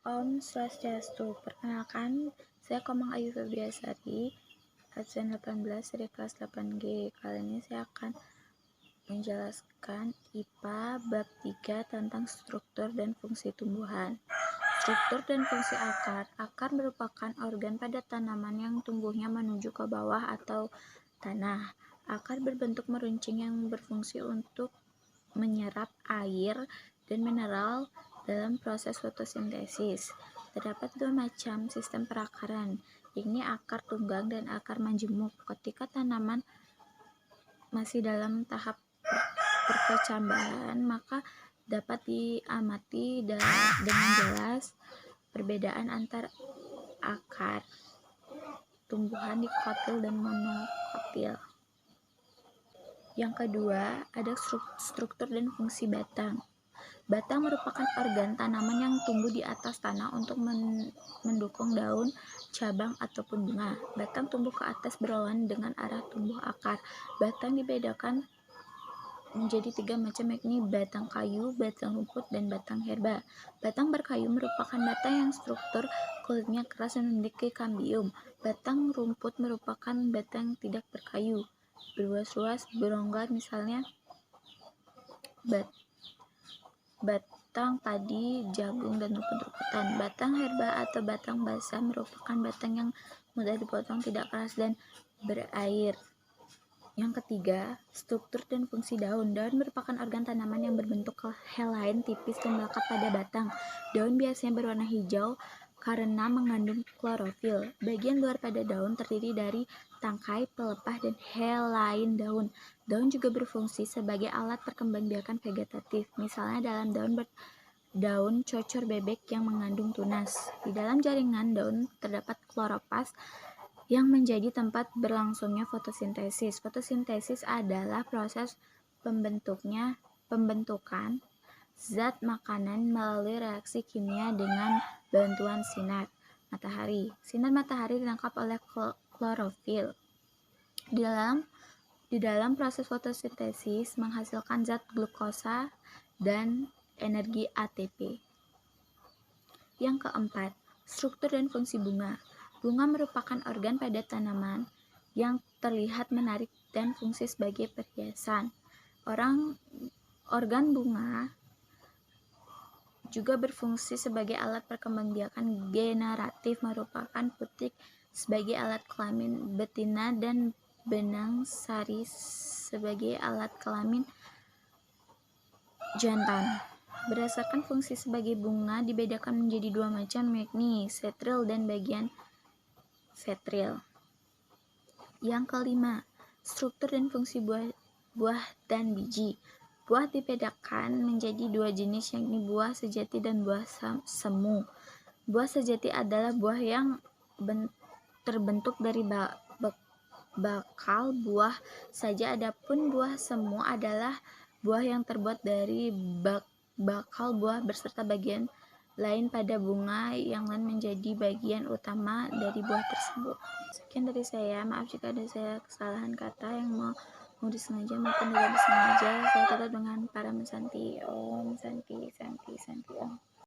Om Swastiastu. Perkenalkan, saya Komang Ayu Febriasari, absen 18 dari kelas 8G. Kali ini saya akan menjelaskan IPA bab 3 tentang struktur dan fungsi tumbuhan. Struktur dan fungsi akar. Akar merupakan organ pada tanaman yang tumbuhnya menuju ke bawah atau tanah. Akar berbentuk meruncing yang berfungsi untuk menyerap air dan mineral dalam proses fotosintesis. Terdapat dua macam sistem perakaran, yakni akar tunggang dan akar majemuk. Ketika tanaman masih dalam tahap perkecambahan, maka dapat diamati dengan jelas perbedaan antar akar tumbuhan dikotil dan monokotil. Yang kedua, ada struktur dan fungsi batang. Batang merupakan organ tanaman yang tumbuh di atas tanah untuk mendukung daun, cabang, ataupun bunga. Batang tumbuh ke atas berlawanan dengan arah tumbuh akar. Batang dibedakan menjadi 3 macam, yakni batang kayu, batang rumput, dan batang herba. Batang berkayu merupakan batang yang struktur kulitnya keras dan memiliki kambium. Batang rumput merupakan batang yang tidak berkayu, berluas-luas, berongga, misalnya batang padi, jagung, dan rumput-rumputan. Batang herba atau batang basah merupakan batang yang mudah dipotong, tidak keras, dan berair. Yang ketiga, struktur dan fungsi daun. Daun merupakan organ tanaman yang berbentuk helai tipis dan melekat pada batang. Daun biasanya berwarna hijau karena mengandung klorofil. Bagian luar pada daun terdiri dari tangkai, pelepah, dan helai daun. Daun juga berfungsi sebagai alat perkembangbiakan vegetatif. Misalnya dalam daun cocor bebek yang mengandung tunas. Di dalam jaringan daun terdapat kloroplas yang menjadi tempat berlangsungnya fotosintesis. Fotosintesis adalah proses pembentukan zat makanan melalui reaksi kimia dengan bantuan sinar matahari. Sinar matahari ditangkap oleh klorofil. Di dalam proses fotosintesis menghasilkan zat glukosa dan energi ATP. Yang keempat, struktur dan fungsi bunga. Bunga merupakan organ pada tanaman yang terlihat menarik dan fungsi sebagai perhiasan. Organ bunga juga berfungsi sebagai alat perkembangbiakan generatif, merupakan putik sebagai alat kelamin betina dan benang sari sebagai alat kelamin jantan. Berdasarkan fungsi sebagai bunga dibedakan menjadi 2 macam, yakni setril dan bagian vetril. Yang kelima, struktur dan fungsi buah dan biji. Buah dibedakan menjadi 2 jenis, yakni buah sejati dan buah semu. Buah sejati adalah buah yang terbentuk dari bakal buah saja, adapun buah semu adalah buah yang terbuat dari bakal buah beserta bagian lain pada bunga yang lain menjadi bagian utama dari buah tersebut. Sekian dari saya, maaf jika ada saya kesalahan kata yang mau disengaja maupun tidak disengaja. Saya tutup dengan para Santi Om, Santi Om.